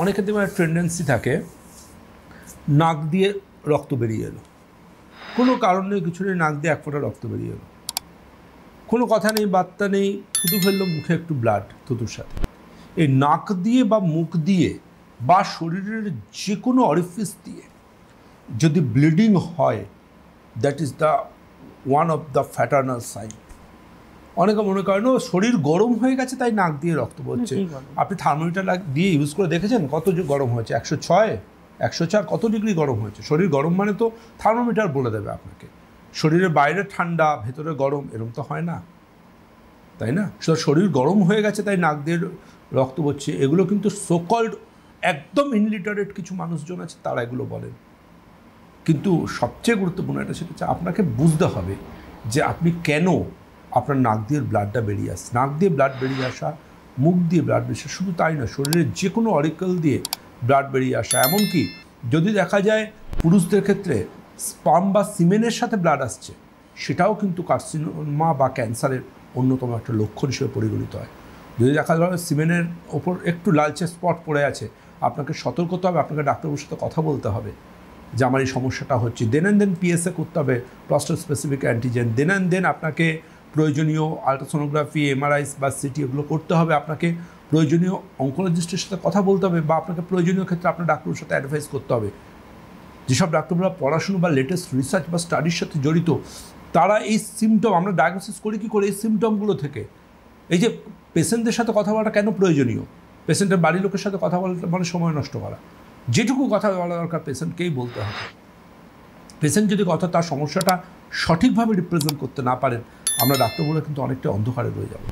অনেকের ক্ষেত্রে টেন্ডেন্সি থাকে নাক দিয়ে রক্ত বেরিয়ে এলো, কোনো কারণ নেই, কিছু নেই, নাক দিয়ে এক ফোঁটা রক্ত বেরিয়ে এলো, কোনো কথা নেই, বার্তা নেই, থুতু ফেললো, মুখে একটু ব্লাড থুতুর সাথে। এই নাক দিয়ে বা মুখ দিয়ে বা শরীরের যে কোনো অরিফিস দিয়ে যদি ব্লিডিং হয়, that is the one of the paternal sign. অনেকে মনে করেন শরীর গরম হয়ে গেছে তাই নাক দিয়ে রক্ত পড়ছে। আপনি থার্মোমিটার দিয়ে ইউজ করে দেখেছেন কত গরম হয়েছে? 106, 104 কত ডিগ্রি গরম হয়েছে? শরীর গরম মানে তো থার্মোমিটার বলে দেবে আপনাকে। শরীরের বাইরে ঠান্ডা, ভেতরে গরম, এরকম তো হয় না, তাই না? শরীর গরম হয়ে গেছে তাই নাক দিয়ে রক্ত পড়ছে, এগুলো কিন্তু সোকল্ড একদম ইনলিটারেট কিছু মানুষজন আছে, তারা এগুলো বলেন। কিন্তু সবচেয়ে গুরুত্বপূর্ণ এটা সেটা হচ্ছে আপনাকে বুঝতে হবে যে আপনি কেন আপনার নাক দিয়ে ব্লাডটা বেরিয়ে আসছে। নাক দিয়ে ব্লাড বেরিয়ে আসা, মুখ দিয়ে ব্লাড বেরিয়ে আসা, শুধু তাই না, শরীরের যে কোনো অরিকল দিয়ে ব্লাড বেরিয়ে আসা। এমনকি যদি দেখা যায় পুরুষদের ক্ষেত্রে স্পার্ম বা সিমেনের সাথে ব্লাড আসছে, সেটাও কিন্তু কার্সিনোমা বা ক্যান্সারের অন্যতম একটা লক্ষণ হিসেবে পরিগণিত হয়। যদি দেখা যায় সিমেনের ওপর একটু লালচে স্পট পড়ে আছে, আপনাকে সতর্ক হতে হবে, আপনাকে ডাক্তারবাবুর সাথে কথা বলতে হবে যে আমার এই সমস্যাটা হচ্ছে। দেন অ্যান্ড দেন পিএসএ করতে হবে, prostate specific antigen. Then and then আপনাকে প্রয়োজনীয় আলট্রাসোনোগ্রাফি, এমআরআই বা সিটি এগুলো করতে হবে। আপনাকে প্রয়োজনীয় অঙ্কোলজিস্টের সাথে কথা বলতে হবে, বা আপনাকে প্রয়োজনীয় ক্ষেত্রে আপনার ডাক্তারের সাথে অ্যাডভাইস করতে হবে। যেসব ডাক্তাররা পড়াশুনো বা লেটেস্ট রিসার্চ বা স্টাডির সাথে জড়িত, তারা এই সিমটম, আমরা ডায়াগনোসিস করি কী করে? এই সিমটমগুলো থেকে। এই যে পেশেন্টদের সাথে কথা বলাটা কেন প্রয়োজনীয়? পেশেন্টের বাড়ির লোকের সাথে কথা বলাটা মানে সময় নষ্ট করা। যেটুকু কথা বলা দরকার পেশেন্টকেই বলতে হবে। পেশেন্ট যদি তার সমস্যাটা সঠিকভাবে রিপ্রেজেন্ট করতে না পারেন, আমরা ডাক্তারগুলো কিন্তু অনেকটা অন্ধকারে রয়ে যাব।